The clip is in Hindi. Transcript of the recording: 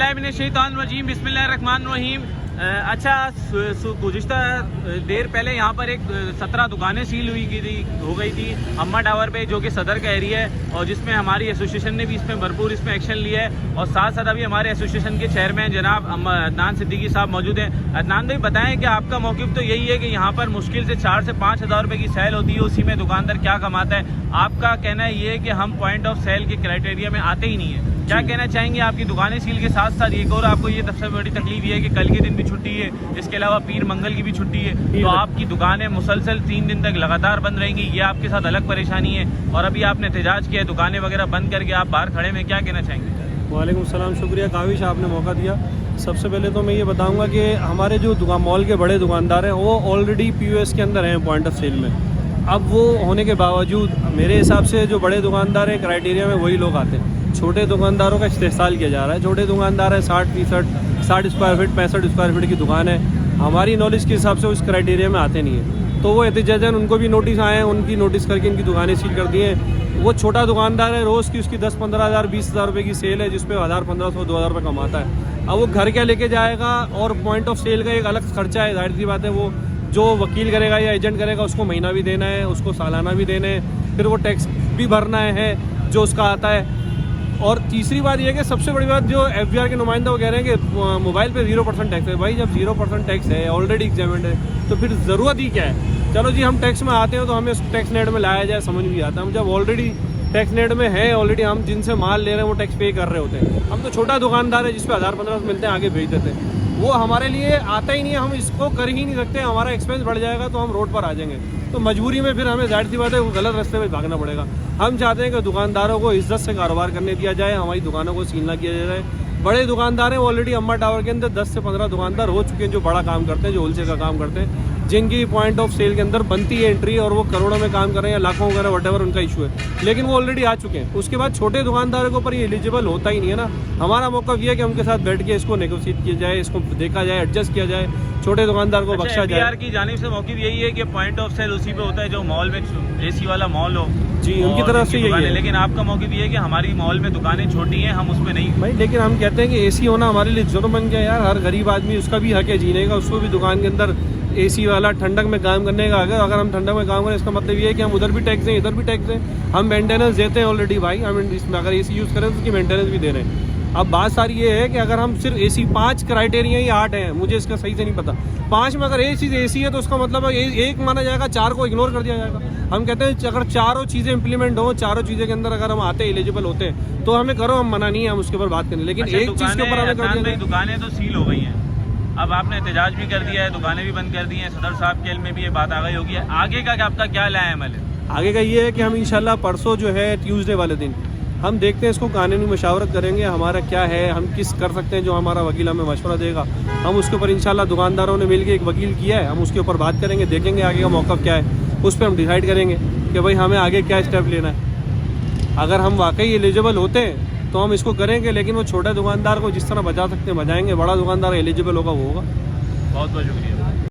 औज़ुबिल्लाहिमिनश्शैतानिर्रजीम बिस्मिल्लाहिर्रहमानिर्रहीम। अच्छा, गुज़िश्ता देर पहले यहाँ पर एक 17 दुकानें सील हो गई थी अम्मा टावर पे, जो कि सदर का एरिया है, और जिसमें हमारी एसोसिएशन ने भी इसमें भरपूर एक्शन लिया है। और साथ साथ अभी हमारे एसोसिएशन के चेयरमैन जनाब अदनान सिद्दीकी साहब मौजूद हैं। अदनान भाई, बताएं कि आपका मौक़िफ़ तो यही है कि यहाँ पर मुश्किल से 4 से 5 हज़ार रुपये की सेल होती है, उसी में दुकानदार क्या कमाता है। आपका कहना ये है कि हम पॉइंट ऑफ सेल के क्राइटेरिया में आते ही नहीं है। क्या कहना चाहेंगे? आपकी दुकानें सील के साथ साथ एक और आपको ये सबसे बड़ी तकलीफ ये है कि कल के दिन भी छुट्टी है, इसके अलावा पीर मंगल की भी छुट्टी है, तो आपकी दुकानें मुसलसल 3 दिन तक लगातार बंद रहेंगी। ये आपके साथ अलग परेशानी है। और अभी आपने एहतजाज किया है, दुकानें वगैरह बंद करके आप बाहर खड़े में, क्या कहना चाहेंगे? वालेकुम सलाम, शुक्रिया काविश, आपने मौका दिया। सबसे पहले तो मैं ये बताऊंगा कि हमारे जो मॉल के बड़े दुकानदार हैं वो ऑलरेडी POS के अंदर हैं, पॉइंट ऑफ सेल में। अब वो होने के बावजूद मेरे हिसाब से जो बड़े दुकानदार हैं क्राइटेरिया में वही लोग आते हैं। छोटे दुकानदारों का इस्तेहसाल किया जा रहा है। छोटे दुकानदार है 60 स्क्वायर फीट 65 स्क्वायर फीट की दुकान है, हमारी नॉलेज के हिसाब से उस क्राइटेरिया में आते नहीं है। तो वो एहतजाजन उनको भी नोटिस आए हैं, उनकी नोटिस करके इनकी दुकानें सील कर दी हैं। वो छोटा दुकानदार है, रोज़ की उसकी 10-15 हज़ार 20 हज़ार रुपये की सेल है, जिस पे 1000-1500 2000 रुपये कमाता है। अब वो घर क्या लेके जाएगा, और पॉइंट ऑफ सेल का एक अलग खर्चा है। जाहिर सी बात है, वो जो वकील करेगा या एजेंट करेगा उसको महीना भी देना है, उसको सालाना भी देना है, फिर वो टैक्स भी भरना है जो उसका आता है। और तीसरी बात यह है कि सबसे बड़ी बात, जो FBR के नुमाइंदा वो कह रहे हैं कि मोबाइल पे 0% टैक्स है। भाई, जब 0% टैक्स है, ऑलरेडी एग्जामिनेड है, तो फिर ज़रूरत ही क्या है? चलो जी, हम टैक्स में आते हैं तो हमें उस टैक्स नेट में लाया जाए, समझ भी आता है। हम जब ऑलरेडी टैक्स नेट में है, ऑलरेडी हम जिनसे माल ले रहे हैं वो टैक्स पे कर रहे होते हैं। हम तो छोटा दुकानदार है जिस पे 1000-1500 मिलते हैं, आगे भेज देते हैं। वो हमारे लिए आता ही नहीं है, हम इसको कर ही नहीं सकते। हमारा एक्सपेंस बढ़ जाएगा तो हम रोड पर आ जाएंगे, तो मजबूरी में फिर हमें जाहिर सी बात है वो गलत रास्ते में भागना पड़ेगा। हम चाहते हैं कि दुकानदारों को इज्जत से कारोबार करने दिया जाए, हमारी दुकानों को सील ना किया जाए। बड़े दुकानदार हैं, ऑलरेडी अम्मा टावर के अंदर 10 से 15 दुकानदार हो चुके हैं जो बड़ा काम करते हैं, जो होलसेल का काम करते हैं, जिनकी पॉइंट ऑफ सेल के अंदर बनती है एंट्री, और वो करोड़ों में काम कर रहे हैं या लाखों वगैरह वटेवर उनका इशू है, लेकिन वो ऑलरेडी आ चुके हैं। उसके बाद छोटे दुकानदारों के ऊपर ये एलिजिबल होता ही नहीं है ना। हमारा मौका ये है कि उनके साथ बैठ के इसको नेगोशिएट किया जाए, इसको देखा जाए, एडजस्ट किया जाए, छोटे दुकानदार को बख्शा जाए। FBR की जानिब से मौक़िफ़ यही है कि पॉइंट ऑफ सेल उसी पे होता है जो मॉल में AC वाला मॉल हो। जी, उनकी तरफ से यही है। लेकिन आपका मौक़िफ़ ये है कि हमारी मॉल में दुकानें छोटी हैं, हम उसमें नहीं। भाई, लेकिन हम कहते हैं कि AC होना हमारे लिए जुर्म बन गया यार। हर गरीब आदमी, उसका भी हक है जीने का, उसको भी दुकान के अंदर AC वाला ठंडक में काम करने का। अगर हम ठंडक में काम करें, इसका मतलब ये है कि हम उधर भी टैक्स दें, इधर भी टैक्स दें। हम मेंटेनेंस देते हैं ऑलरेडी भाई, हम इसमें अगर AC यूज़ करें तो उसकी मेंटेनेंस भी दे रहे हैं। अब बात सारी ये है कि अगर हम सिर्फ AC 5 क्राइटेरिया ही 8 हैं, मुझे इसका सही से नहीं पता। 5 में अगर एक चीज़ AC है तो उसका मतलब है एक माना जाएगा, 4 को इग्नोर कर दिया जाएगा। हम कहते हैं अगर चारों चीज़ें इंप्लीमेंट हो, चारों चीज़ें के अंदर अगर हम आते एलिजिबल होते हैं तो हमें करो, हम मना नहीं है, हम उसके ऊपर बात करें। लेकिन एक चीज़ के ऊपर हमें कर दिया, दुकानें तो सील हो गई हैं, अब आपने एहतजाज भी कर दिया है, दुकानें भी बंद कर दी हैं, सदर साहब के में भी ये बात आ गई होगी। आगे का आपका क्या लाया अमल है? आगे का ये है कि हम इंशाल्लाह परसों जो है ट्यूसडे वाले दिन हम देखते हैं, इसको कानूनी मशावरत करेंगे, हमारा क्या है, हम किस कर सकते हैं, जो हमारा वकील हमें मशवरा देगा हम उसके ऊपर इंशाल्लाह, दुकानदारों ने मिलकर एक वकील किया है, हम उसके ऊपर बात करेंगे, देखेंगे आगे का मौक़िफ़ क्या है, उस पर हम डिसाइड करेंगे कि भाई हमें आगे क्या स्टेप लेना है। अगर हम वाकई एलिजिबल होते हैं तो हम इसको करेंगे, लेकिन वो छोटे दुकानदार को जिस तरह बचा सकते हैं बचाएंगे, बड़ा दुकानदार एलिजिबल होगा वो होगा। बहुत बहुत शुक्रिया।